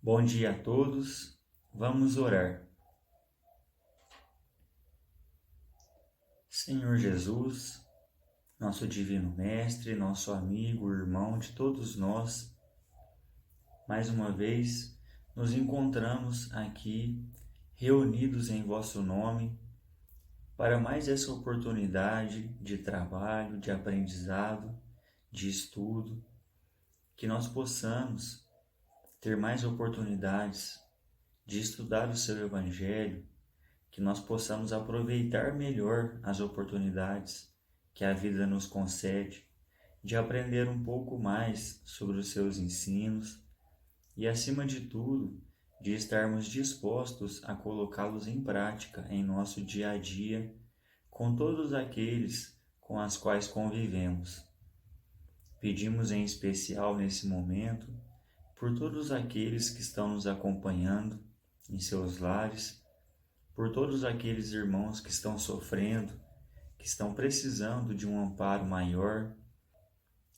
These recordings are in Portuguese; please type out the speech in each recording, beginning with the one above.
Bom dia a todos, vamos orar. Senhor Jesus, nosso Divino Mestre, nosso amigo, irmão de todos nós, mais uma vez nos encontramos aqui reunidos em vosso nome para mais essa oportunidade de trabalho, de aprendizado, de estudo, que nós possamos ter mais oportunidades de estudar o seu Evangelho, que nós possamos aproveitar melhor as oportunidades que a vida nos concede, de aprender um pouco mais sobre os seus ensinos e, acima de tudo, de estarmos dispostos a colocá-los em prática em nosso dia a dia, com todos aqueles com as quais convivemos. Pedimos em especial nesse momento por todos aqueles que estão nos acompanhando em seus lares, por todos aqueles irmãos que estão sofrendo, que estão precisando de um amparo maior,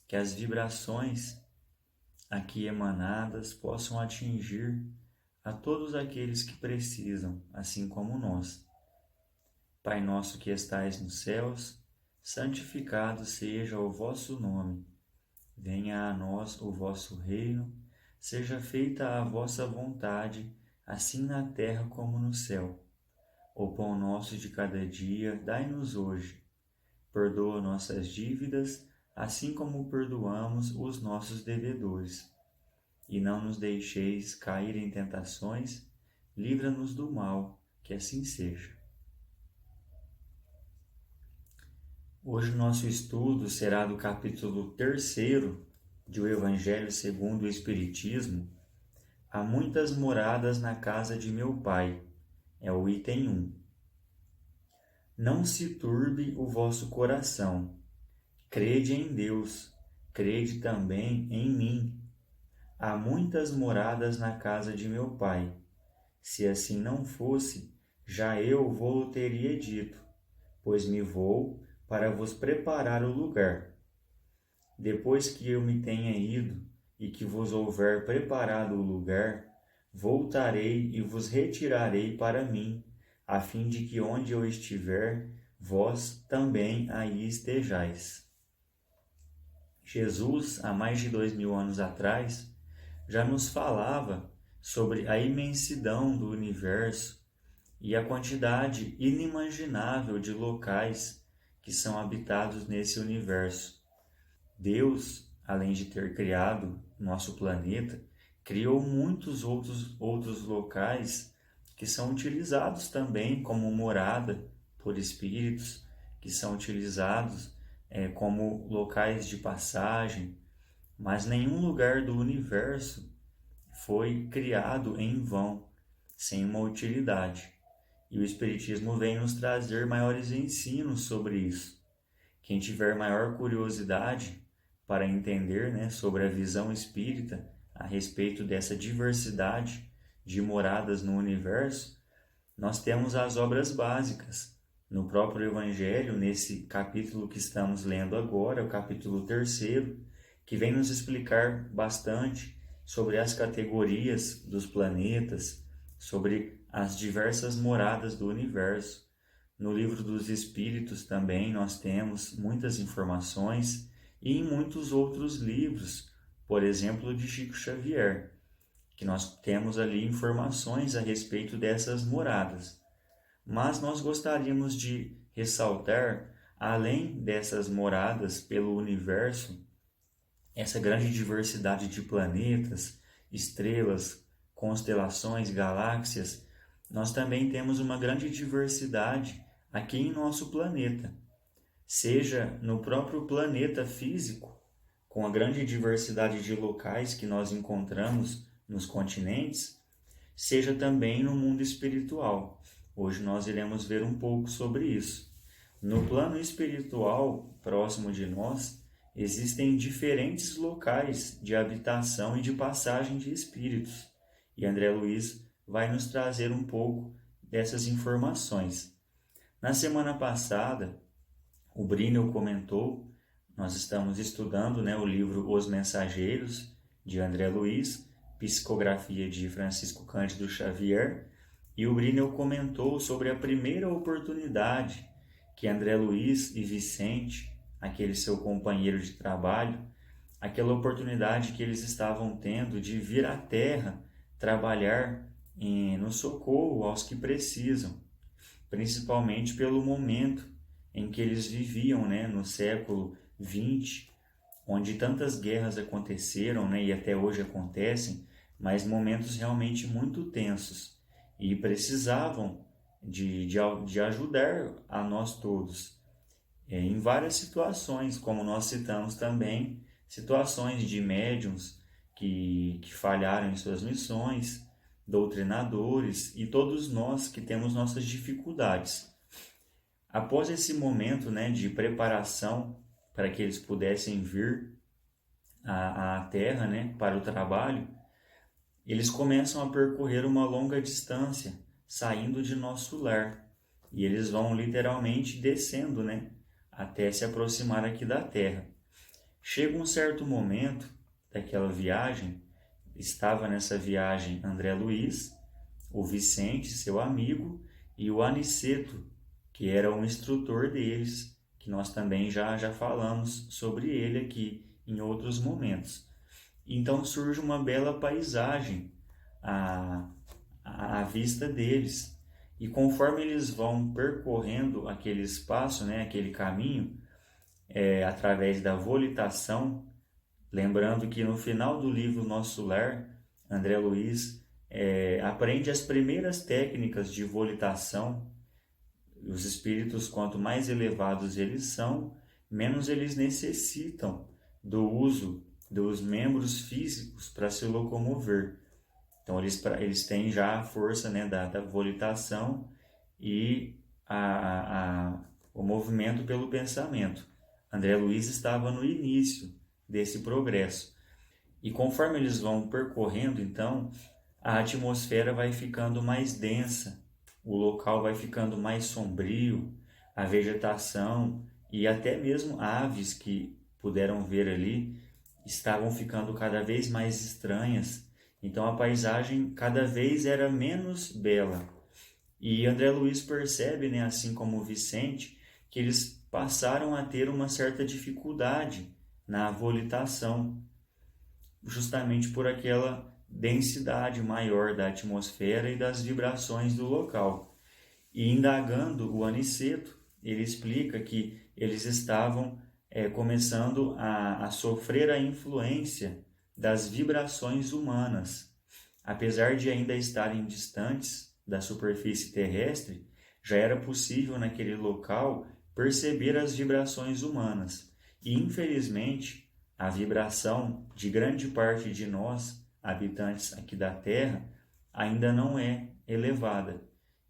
que as vibrações aqui emanadas possam atingir a todos aqueles que precisam, assim como nós. Pai nosso que estais nos céus, santificado seja o vosso nome. Venha a nós o vosso reino, seja feita a vossa vontade, assim na terra como no céu. O pão nosso de cada dia dai-nos hoje. Perdoa nossas dívidas, assim como perdoamos os nossos devedores. E não nos deixeis cair em tentações, livra-nos do mal, que assim seja. Hoje o nosso estudo será do capítulo 3º do Evangelho segundo o Espiritismo. Há muitas moradas na casa de meu Pai. É o item 1. Não se turbe o vosso coração. Crede em Deus, crede também em mim. Há muitas moradas na casa de meu Pai. Se assim não fosse, já eu vou teria dito, pois me vou para vos preparar o lugar. Depois que eu me tenha ido e que vos houver preparado o lugar, voltarei e vos retirarei para mim, a fim de que onde eu estiver, vós também aí estejais. Jesus, há mais de 2000 anos atrás, já nos falava sobre a imensidão do universo e a quantidade inimaginável de locais que são habitados nesse universo. Deus, além de ter criado nosso planeta, criou muitos outros locais que são utilizados também como morada por espíritos, que são utilizados como locais de passagem, mas nenhum lugar do universo foi criado em vão, sem uma utilidade. E o Espiritismo vem nos trazer maiores ensinos sobre isso. Quem tiver maior curiosidade para entender sobre a visão espírita a respeito dessa diversidade de moradas no universo, nós temos as obras básicas. No próprio Evangelho, nesse capítulo que estamos lendo agora, o capítulo 3º, que vem nos explicar bastante sobre as categorias dos planetas, sobre as diversas moradas do universo. No Livro dos Espíritos também nós temos muitas informações e em muitos outros livros, por exemplo, de Chico Xavier, que nós temos ali informações a respeito dessas moradas. Mas nós gostaríamos de ressaltar, além dessas moradas pelo universo, essa grande diversidade de planetas, estrelas, constelações, galáxias, nós também temos uma grande diversidade aqui em nosso planeta. Seja no próprio planeta físico, com a grande diversidade de locais que nós encontramos nos continentes, seja também no mundo espiritual. Hoje nós iremos ver um pouco sobre isso. No plano espiritual, próximo de nós, existem diferentes locais de habitação e de passagem de espíritos. E André Luiz vai nos trazer um pouco dessas informações. Na semana passada, o Brínio comentou, nós estamos estudando o livro Os Mensageiros, de André Luiz, psicografia de Francisco Cândido Xavier, e o Brinell comentou sobre a primeira oportunidade que André Luiz e Vicente, aquele seu companheiro de trabalho, aquela oportunidade que eles estavam tendo de vir à Terra trabalhar no socorro aos que precisam, principalmente pelo momento em que eles viviam, né, no século XX, onde tantas guerras aconteceram, né, e até hoje acontecem, mas momentos realmente muito tensos, e precisavam de ajudar a nós todos, em várias situações, como nós citamos também, situações de médiuns que falharam em suas missões, doutrinadores e todos nós que temos nossas dificuldades. Após esse momento, né, de preparação para que eles pudessem vir à Terra, né, para o trabalho, eles começam a percorrer uma longa distância, saindo de nosso lar. E eles vão literalmente descendo, né, até se aproximar aqui da Terra. Chega um certo momento daquela viagem, estava nessa viagem André Luiz, o Vicente, seu amigo, e o Aniceto, que era um instrutor deles, que nós também já falamos sobre ele aqui em outros momentos. Então surge uma bela paisagem à vista deles, e conforme eles vão percorrendo aquele espaço, né, aquele caminho, através da volitação, lembrando que no final do livro Nosso Lar, André Luiz aprende as primeiras técnicas de volitação. Os espíritos, quanto mais elevados eles são, menos eles necessitam do uso dos membros físicos para se locomover. Então eles têm já a força, né, da volitação e o movimento pelo pensamento. André Luiz estava no início desse progresso. E conforme eles vão percorrendo, então, a atmosfera vai ficando mais densa, o local vai ficando mais sombrio, a vegetação e até mesmo aves que puderam ver ali estavam ficando cada vez mais estranhas. Então a paisagem cada vez era menos bela. E André Luiz percebe, né, assim como o Vicente, que eles passaram a ter uma certa dificuldade na volitação, justamente por aquela densidade maior da atmosfera e das vibrações do local. E indagando o Aniceto, ele explica que eles estavam começando a sofrer a influência das vibrações humanas. Apesar de ainda estarem distantes da superfície terrestre, já era possível naquele local perceber as vibrações humanas. E infelizmente, a vibração de grande parte de nós, habitantes aqui da Terra, ainda não é elevada.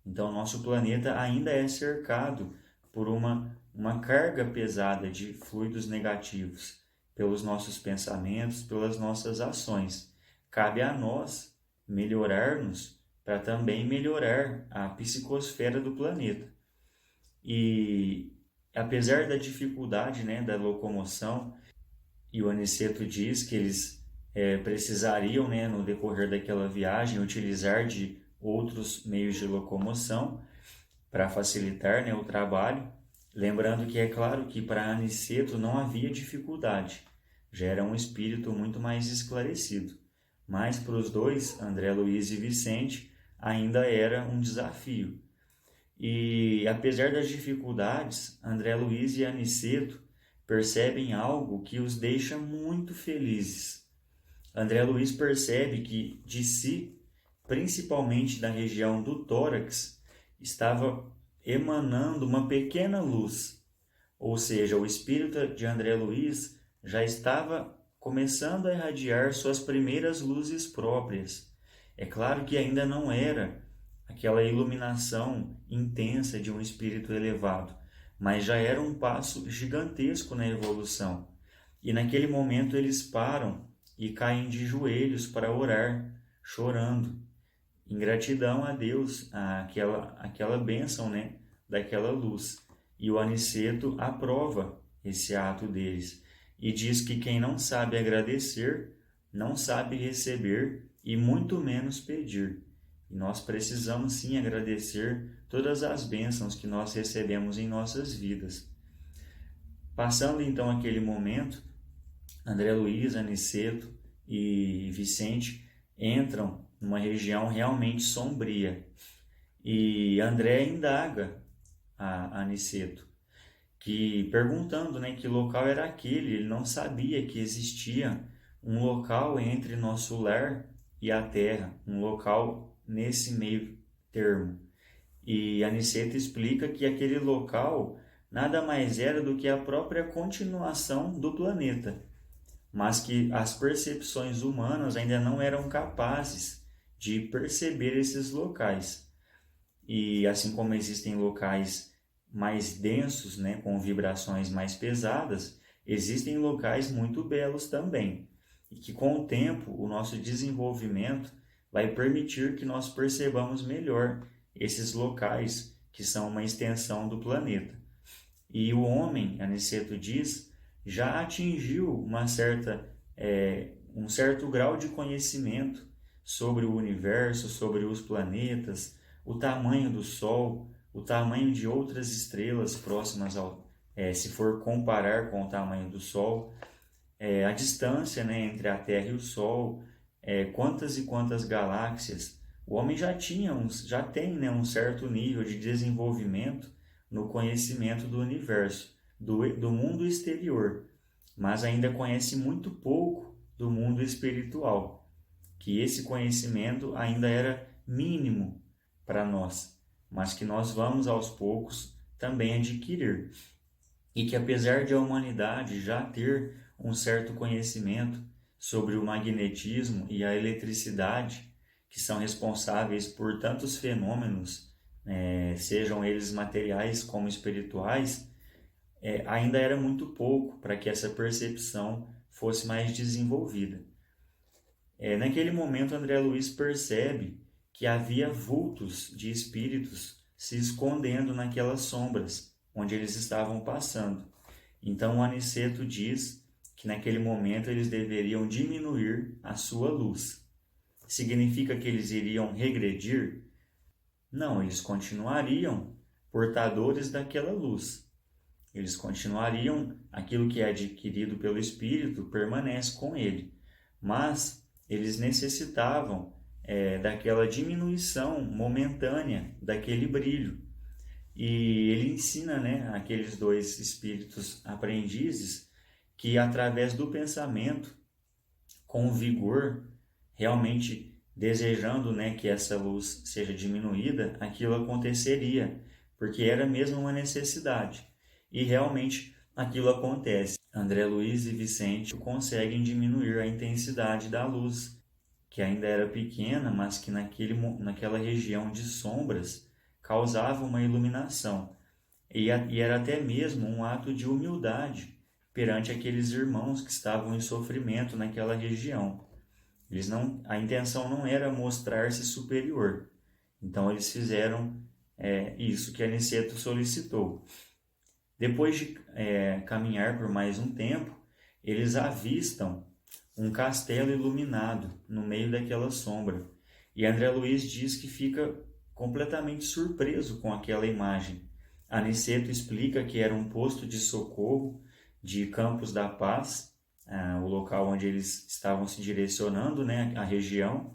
Então, nosso planeta ainda é cercado por uma carga pesada de fluidos negativos, pelos nossos pensamentos, pelas nossas ações. Cabe a nós melhorar-nos para também melhorar a psicosfera do planeta. E apesar da dificuldade, né, da locomoção, e o Aniceto diz que eles precisariam, né, no decorrer daquela viagem, utilizar de outros meios de locomoção para facilitar, né, o trabalho. Lembrando que é claro que para Aniceto não havia dificuldade, já era um espírito muito mais esclarecido. Mas para os dois, André Luiz e Vicente, ainda era um desafio. E apesar das dificuldades, André Luiz e Aniceto percebem algo que os deixa muito felizes. André Luiz percebe que de si, principalmente da região do tórax, estava emanando uma pequena luz. Ou seja, o espírito de André Luiz já estava começando a irradiar suas primeiras luzes próprias. É claro que ainda não era aquela iluminação intensa de um espírito elevado, mas já era um passo gigantesco na evolução. E naquele momento eles param e caem de joelhos para orar, chorando, em gratidão a Deus, aquela bênção, né, daquela luz. E o Aniceto aprova esse ato deles e diz que quem não sabe agradecer não sabe receber e muito menos pedir. E nós precisamos sim agradecer todas as bênçãos que nós recebemos em nossas vidas. Passando então aquele momento, André Luiz, Aniceto e Vicente entram numa região realmente sombria. E André indaga a Aniceto, que perguntando, né, que local era aquele. Ele não sabia que existia um local entre nosso lar e a terra, um local nesse meio termo. E Aniceto explica que aquele local nada mais era do que a própria continuação do planeta, mas que as percepções humanas ainda não eram capazes de perceber esses locais. E assim como existem locais mais densos, né, com vibrações mais pesadas, existem locais muito belos também. E que com o tempo, o nosso desenvolvimento vai permitir que nós percebamos melhor esses locais que são uma extensão do planeta. E o homem, Aniceto diz, já atingiu um certo grau de conhecimento sobre o universo, sobre os planetas, o tamanho do Sol, o tamanho de outras estrelas próximas se for comparar com o tamanho do Sol, a distância, né, entre a Terra e o Sol, quantas e quantas galáxias. O homem já tem, né, um certo nível de desenvolvimento no conhecimento do universo, do mundo exterior, mas ainda conhece muito pouco do mundo espiritual, que esse conhecimento ainda era mínimo para nós, mas que nós vamos aos poucos também adquirir. E que apesar de a humanidade já ter um certo conhecimento sobre o magnetismo e a eletricidade, que são responsáveis por tantos fenômenos, sejam eles materiais como espirituais, ainda era muito pouco para que essa percepção fosse mais desenvolvida. Naquele momento, André Luiz percebe que havia vultos de espíritos se escondendo naquelas sombras onde eles estavam passando. Então, o Aniceto diz que naquele momento eles deveriam diminuir a sua luz. Significa que eles iriam regredir? Não, eles continuariam portadores daquela luz. Eles continuariam, aquilo que é adquirido pelo Espírito permanece com ele. Mas eles necessitavam daquela diminuição momentânea daquele brilho. E ele ensina, né, aqueles dois espíritos aprendizes que através do pensamento, com vigor, realmente desejando, né, que essa luz seja diminuída, aquilo aconteceria, porque era mesmo uma necessidade. E realmente aquilo acontece. André Luiz e Vicente conseguem diminuir a intensidade da luz, que ainda era pequena, mas que naquela região de sombras causava uma iluminação. E era até mesmo um ato de humildade perante aqueles irmãos que estavam em sofrimento naquela região. A intenção não era mostrar-se superior. Então eles fizeram isso que Aniceto solicitou. Depois de caminhar por mais um tempo, eles avistam um castelo iluminado no meio daquela sombra. E André Luiz diz que fica completamente surpreso com aquela imagem. Aniceto explica que era um posto de socorro de Campos da Paz, o local onde eles estavam se direcionando, né, a região.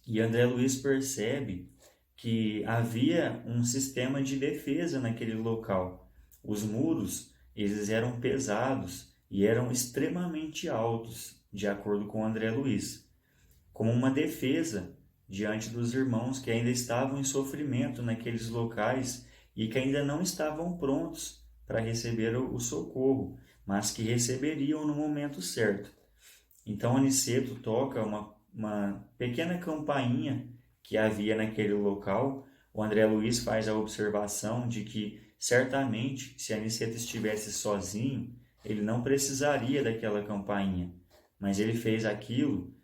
E André Luiz percebe que havia um sistema de defesa naquele local. Os muros, eles eram pesados e eram extremamente altos, de acordo com André Luiz, como uma defesa diante dos irmãos que ainda estavam em sofrimento naqueles locais e que ainda não estavam prontos para receber o socorro, mas que receberiam no momento certo. Então Aniceto toca uma pequena campainha que havia naquele local. O André Luiz faz a observação de que certamente, se Aniceto estivesse sozinho, ele não precisaria daquela campainha, mas ele fez aquilo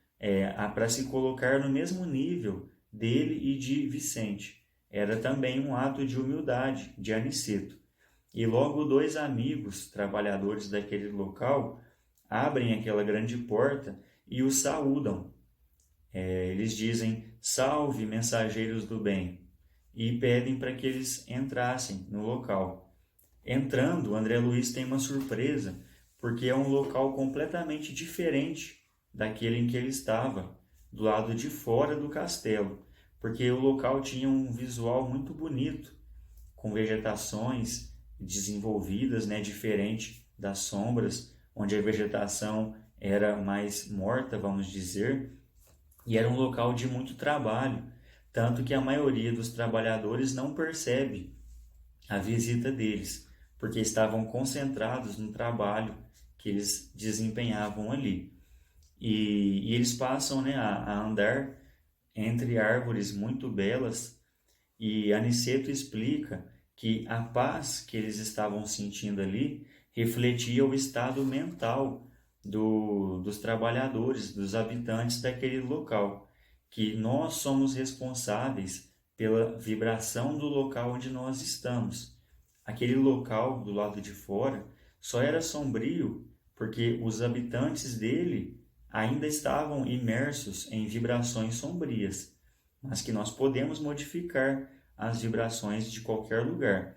para se colocar no mesmo nível dele e de Vicente. Era também um ato de humildade de Aniceto. E logo dois amigos, trabalhadores daquele local, abrem aquela grande porta e os saúdam. Eles dizem: salve, mensageiros do bem, e pedem para que eles entrassem no local. Entrando, André Luiz tem uma surpresa, porque é um local completamente diferente daquele em que ele estava, do lado de fora do castelo, porque o local tinha um visual muito bonito, com vegetações desenvolvidas, né, diferente das sombras, onde a vegetação era mais morta, vamos dizer, e era um local de muito trabalho, tanto que a maioria dos trabalhadores não percebe a visita deles, porque estavam concentrados no trabalho que eles desempenhavam ali. E eles passam, né, a andar entre árvores muito belas, e Aniceto explica que a paz que eles estavam sentindo ali refletia o estado mental dos trabalhadores, dos habitantes daquele local, que nós somos responsáveis pela vibração do local onde nós estamos. Aquele local do lado de fora só era sombrio porque os habitantes dele ainda estavam imersos em vibrações sombrias, mas que nós podemos modificar as vibrações de qualquer lugar.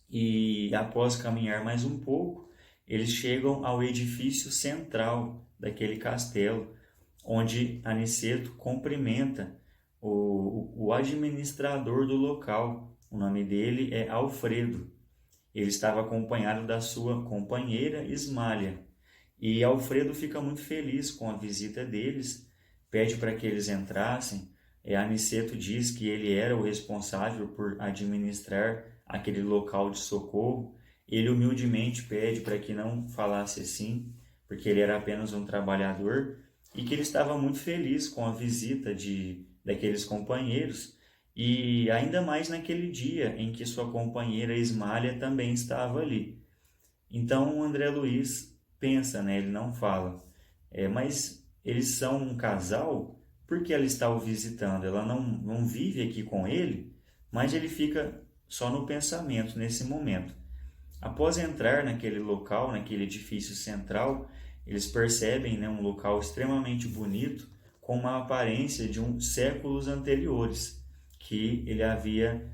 E após caminhar mais um pouco, eles chegam ao edifício central daquele castelo, onde Aniceto cumprimenta o administrador do local. O nome dele é Alfredo. Ele estava acompanhado da sua companheira Ismália. E Alfredo fica muito feliz com a visita deles, pede para que eles entrassem. Aniceto diz que ele era o responsável por administrar aquele local de socorro. Ele humildemente pede para que não falasse assim, porque ele era apenas um trabalhador, e que ele estava muito feliz com a visita daqueles companheiros, e ainda mais naquele dia em que sua companheira Ismália também estava ali. Então André Luiz pensa, né? Ele não fala, mas eles são um casal, porque ela está o visitando, ela não vive aqui com ele, mas ele fica só no pensamento nesse momento. Após entrar naquele local, naquele edifício central, eles percebem, né, um local extremamente bonito, com uma aparência de séculos anteriores, que ele havia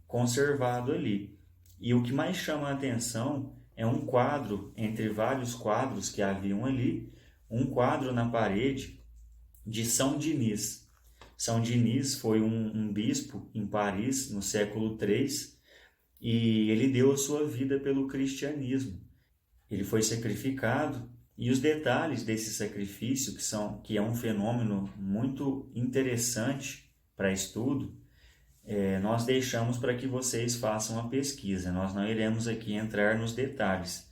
conservado ali. E o que mais chama a atenção é um quadro, entre vários quadros que haviam ali, um quadro na parede de São Diniz. São Diniz foi um bispo em Paris no século III, e ele deu a sua vida pelo cristianismo. Ele foi sacrificado, e os detalhes desse sacrifício, que é um fenômeno muito interessante para estudo, nós deixamos para que vocês façam a pesquisa. Nós não iremos aqui entrar nos detalhes.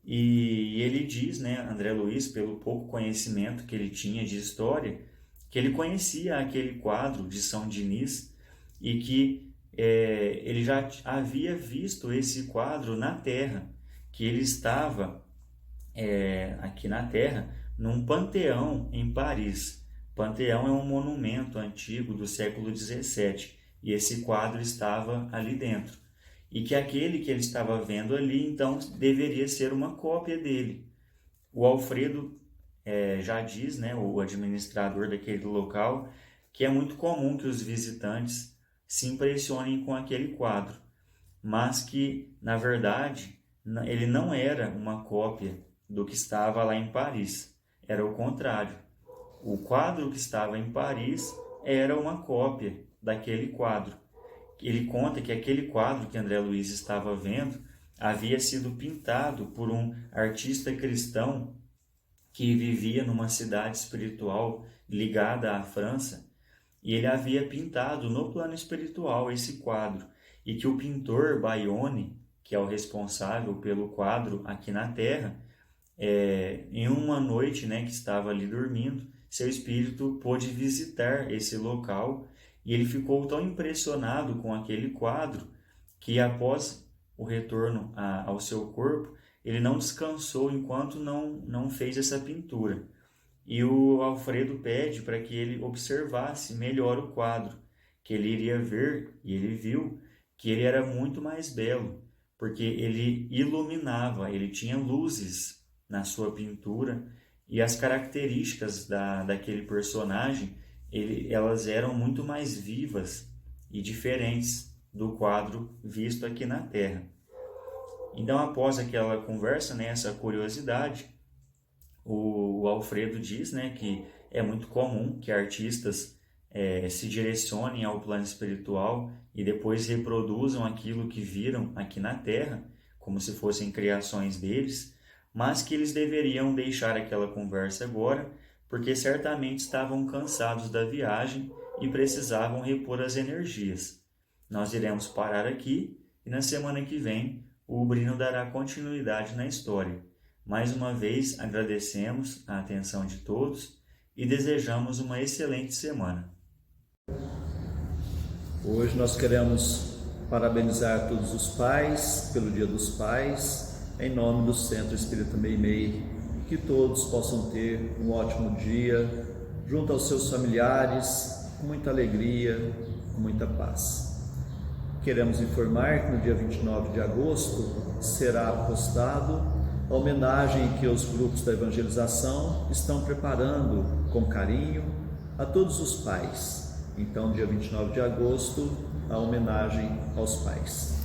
E ele diz, né, André Luiz, pelo pouco conhecimento que ele tinha de história, que ele conhecia aquele quadro de São Diniz e que ele já havia visto esse quadro na Terra, que ele estava aqui na Terra, num panteão em Paris. Panteão é um monumento antigo do século XVII, e esse quadro estava ali dentro. E que aquele que ele estava vendo ali, então, deveria ser uma cópia dele. O Alfredo já diz, né, o administrador daquele local, que é muito comum que os visitantes se impressionem com aquele quadro, mas que, na verdade, ele não era uma cópia do que estava lá em Paris. Era o contrário. O quadro que estava em Paris era uma cópia daquele quadro. Ele conta que aquele quadro que André Luiz estava vendo havia sido pintado por um artista cristão que vivia numa cidade espiritual ligada à França, e ele havia pintado no plano espiritual esse quadro, e que o pintor Bayonne, que é o responsável pelo quadro aqui na Terra, em uma noite, né, que estava ali dormindo, seu espírito pôde visitar esse local, e ele ficou tão impressionado com aquele quadro que, após o retorno ao seu corpo, ele não descansou enquanto não fez essa pintura. E o Alfredo pede para que ele observasse melhor o quadro, que ele iria ver, e ele viu que ele era muito mais belo, porque ele iluminava, ele tinha luzes na sua pintura, e as características daquele personagem, elas eram muito mais vivas e diferentes do quadro visto aqui na Terra. Então, após aquela conversa, né, essa curiosidade, o Alfredo diz, né, que é muito comum que artistas se direcionem ao plano espiritual e depois reproduzam aquilo que viram aqui na Terra, como se fossem criações deles, mas que eles deveriam deixar aquela conversa agora, porque certamente estavam cansados da viagem e precisavam repor as energias. Nós iremos parar aqui e na semana que vem o Brino dará continuidade na história. Mais uma vez agradecemos a atenção de todos e desejamos uma excelente semana. Hoje nós queremos parabenizar todos os pais pelo Dia dos Pais, em nome do Centro Espírita Meimei, que todos possam ter um ótimo dia, junto aos seus familiares, com muita alegria, com muita paz. Queremos informar que no dia 29 de agosto será postado a homenagem que os grupos da evangelização estão preparando com carinho a todos os pais. Então, dia 29 de agosto, a homenagem aos pais.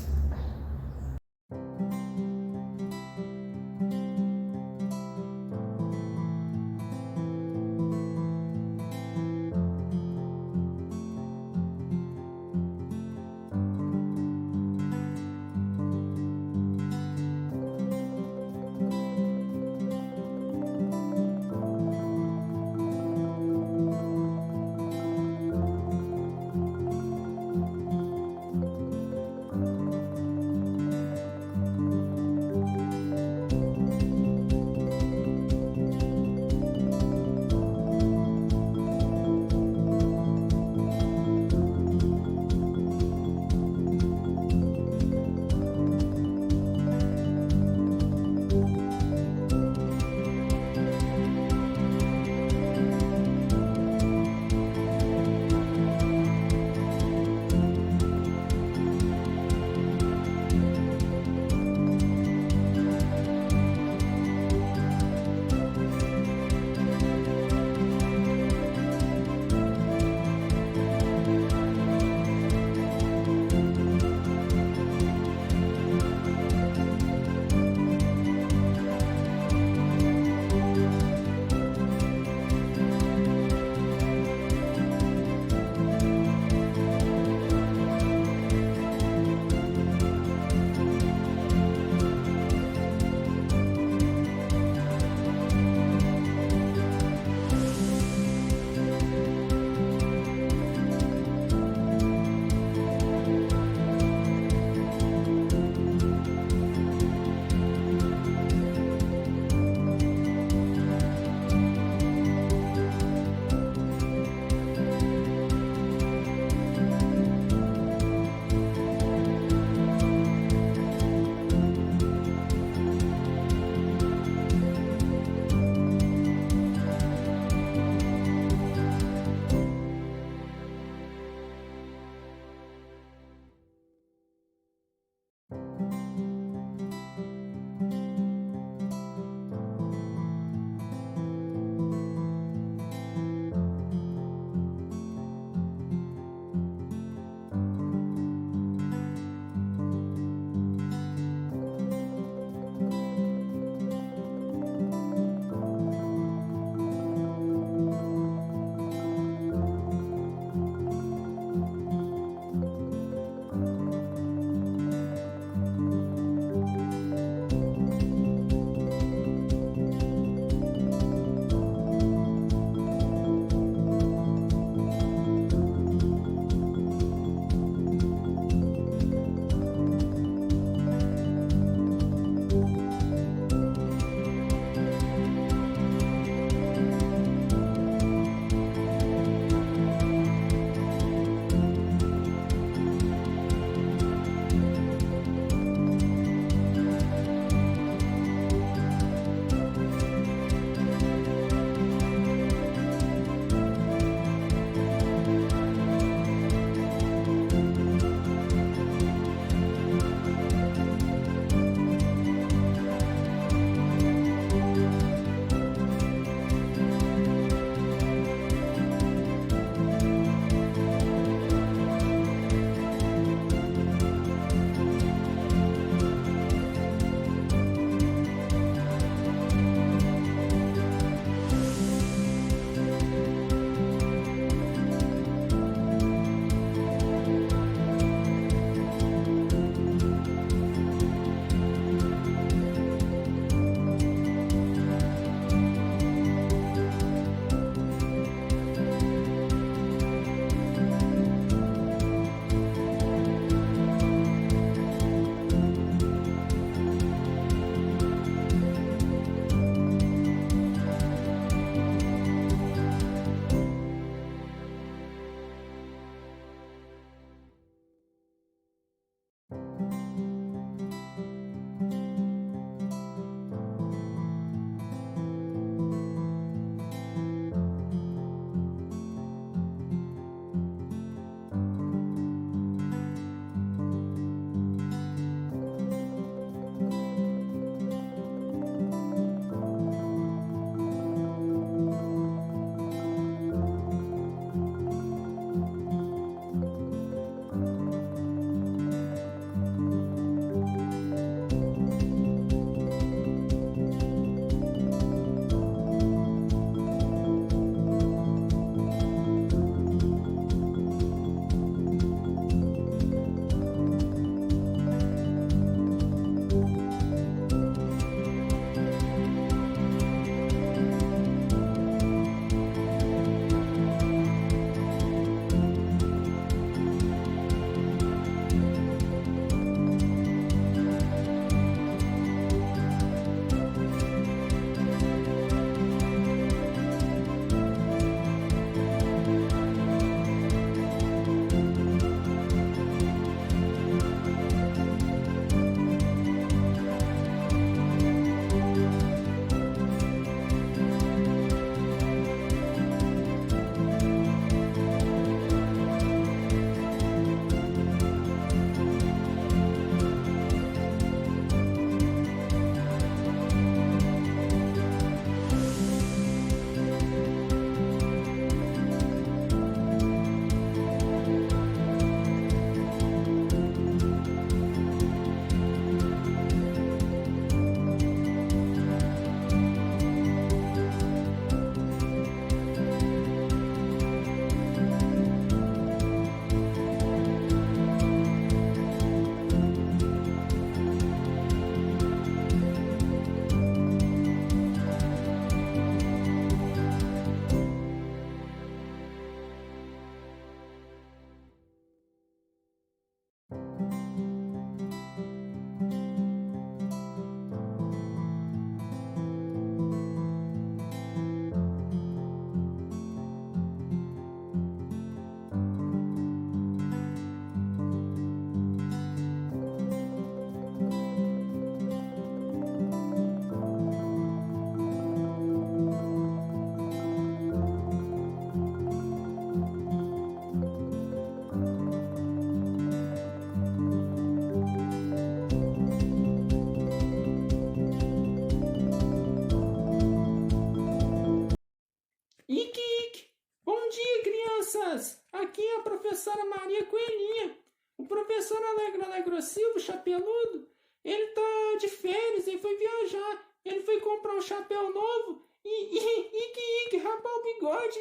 Bom dia, crianças! Aqui é a professora Maria Coelhinha. O professor Alegro Silva, chapeludo, ele tá de férias e foi viajar. Ele foi comprar um chapéu novo e rapar o bigode.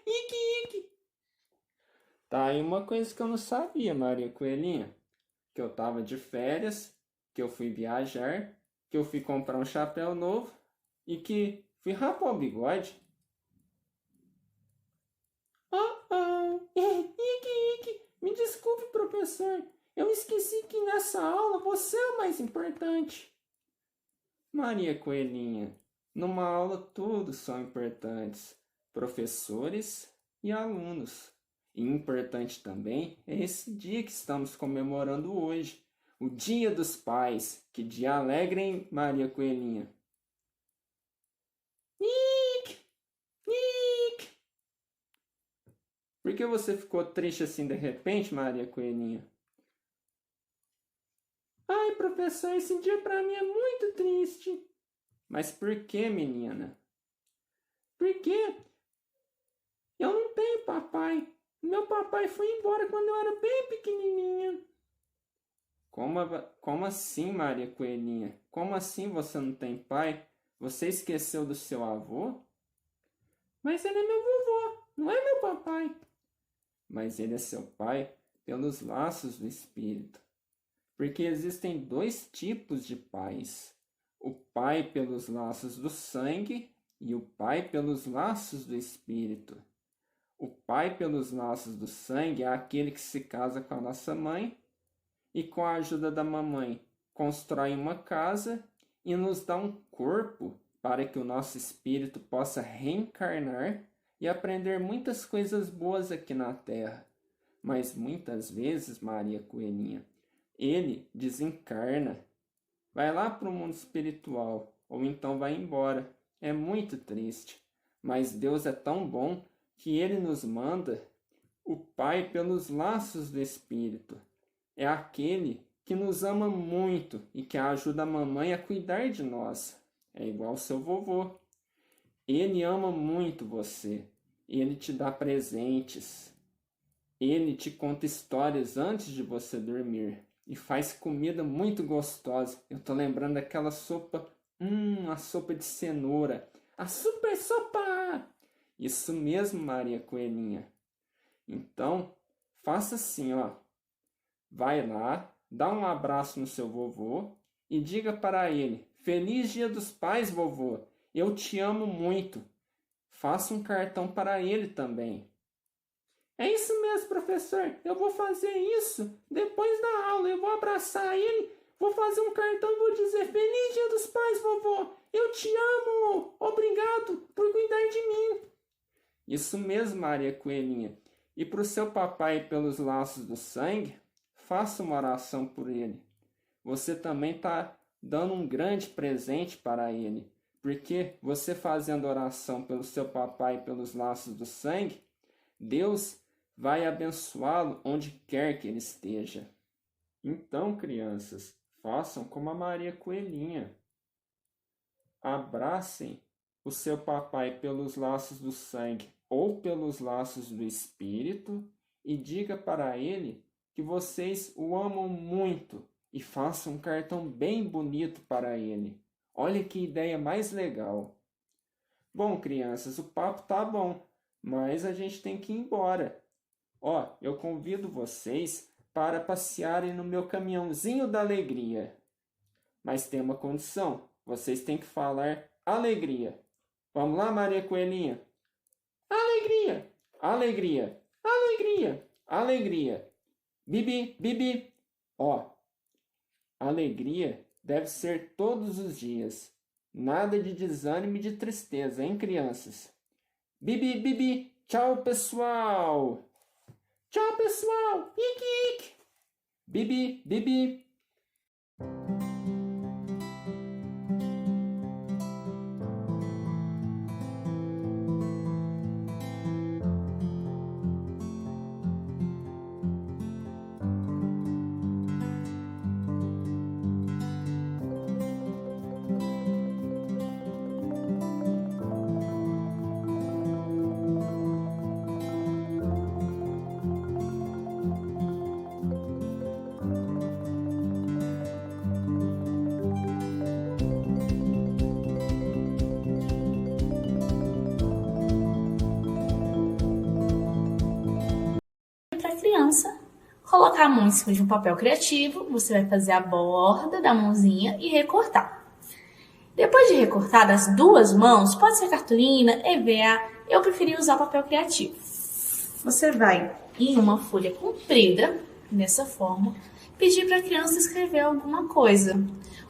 Ique. Tá aí uma coisa que eu não sabia, Maria Coelhinha. Que eu tava de férias, que eu fui viajar, que eu fui comprar um chapéu novo e que fui rapar o bigode. Ique. Me desculpe, professor. Eu esqueci que nessa aula você é o mais importante. Maria Coelhinha, numa aula todos são importantes, professores e alunos. E importante também é esse dia que estamos comemorando hoje, o Dia dos Pais. Que dia alegre, hein, Maria Coelhinha? Nick! Por que você ficou triste assim de repente, Maria Coelhinha? Ai, professor, esse dia para mim é muito triste. Mas por que, menina? Porque eu não tenho papai. Meu papai foi embora quando eu era bem pequenininha. Como assim, Maria Coelhinha? Como assim você não tem pai? Você esqueceu do seu avô? Mas ele é meu vovô, não é meu papai. Mas ele é seu pai pelos laços do espírito. Porque existem dois tipos de pais: o pai pelos laços do sangue e o pai pelos laços do espírito. O pai pelos laços do sangue é aquele que se casa com a nossa mãe e, com a ajuda da mamãe, constrói uma casa e nos dá um corpo para que o nosso espírito possa reencarnar e aprender muitas coisas boas aqui na Terra. Mas muitas vezes, Maria Coelhinha, ele desencarna, vai lá para o mundo espiritual ou então vai embora. É muito triste, mas Deus é tão bom que ele nos manda o Pai pelos laços do Espírito. É aquele que nos ama muito e que ajuda a mamãe a cuidar de nós. É igual ao seu vovô. Ele ama muito você. Ele te dá presentes. Ele te conta histórias antes de você dormir. E faz comida muito gostosa. Eu tô lembrando daquela sopa, a sopa de cenoura. A super sopa! Isso mesmo, Maria Coelhinha. Então, faça assim, ó. Vai lá, dá um abraço no seu vovô e diga para ele: Feliz Dia dos Pais, vovô. Eu te amo muito. Faça um cartão para ele também. É isso mesmo, professor. Eu vou fazer isso depois da aula. Eu vou abraçar ele, vou fazer um cartão e vou dizer: Feliz Dia dos Pais, vovô. Eu te amo. Obrigado por cuidar de mim. Isso mesmo, Maria Coelhinha. E para o seu papai pelos laços do sangue, faça uma oração por ele. Você também está dando um grande presente para ele. Porque você fazendo oração pelo seu papai pelos laços do sangue, Deus vai abençoá-lo onde quer que ele esteja. Então, crianças, façam como a Maria Coelhinha. Abracem o seu papai pelos laços do sangue ou pelos laços do espírito e diga para ele que vocês o amam muito e façam um cartão bem bonito para ele. Olha que ideia mais legal. Bom, crianças, o papo tá bom, mas a gente tem que ir embora. Ó, eu convido vocês para passearem no meu caminhãozinho da alegria. Mas tem uma condição, vocês têm que falar alegria. Vamos lá, Maria Coelhinha? Alegria, alegria, alegria, alegria. Bibi, bibi. Ó, alegria deve ser todos os dias. Nada de desânimo e de tristeza, hein, crianças? Bibi, bibi. Tchau, pessoal. Tchau, pessoal. Ique. Bibi, bibi. criança, colocar a mão em cima de um papel criativo, você vai fazer a borda da mãozinha e recortar. Depois de recortar das duas mãos, pode ser cartolina, EVA, eu preferi usar papel criativo. Você vai em uma folha comprida, dessa forma, pedir para a criança escrever alguma coisa,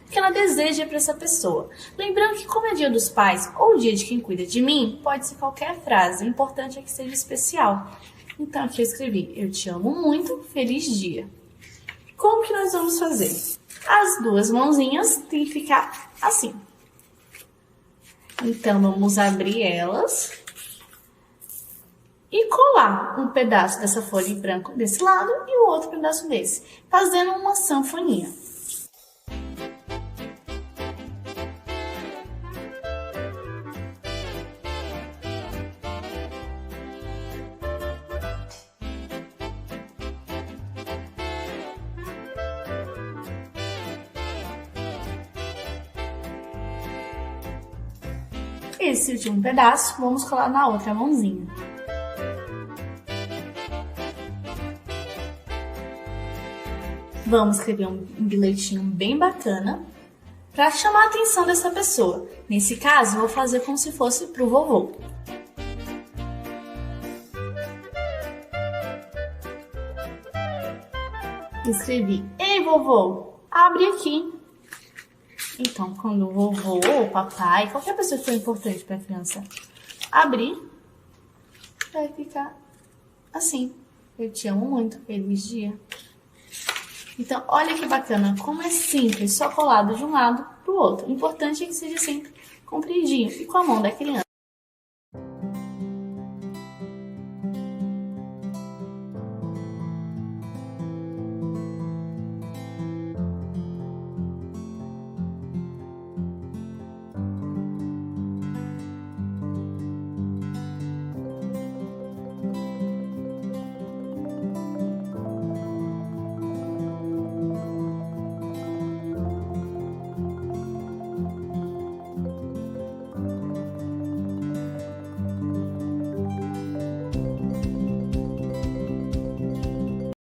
o que ela deseja para essa pessoa. Lembrando que como é dia dos pais ou dia de quem cuida de mim, pode ser qualquer frase, o importante é que seja especial. Então aqui eu escrevi, eu te amo muito, feliz dia. Como que nós vamos fazer? As duas mãozinhas têm que ficar assim. Então vamos abrir elas e colar um pedaço dessa folha em branco desse lado e o outro pedaço desse, fazendo uma sanfoninha. Esse último pedaço vamos colar na outra mãozinha. Vamos escrever um bilhetinho bem bacana para chamar a atenção dessa pessoa. Nesse caso, eu vou fazer como se fosse para o vovô. Escrevi, ei vovô, abre aqui. Então, quando o vovô ou o papai, qualquer pessoa que for importante para a criança abrir, vai ficar assim. Eu te amo muito, feliz dia. Então, olha que bacana, como é simples, só colado de um lado para o outro. O importante é que seja sempre compridinho e com a mão da criança.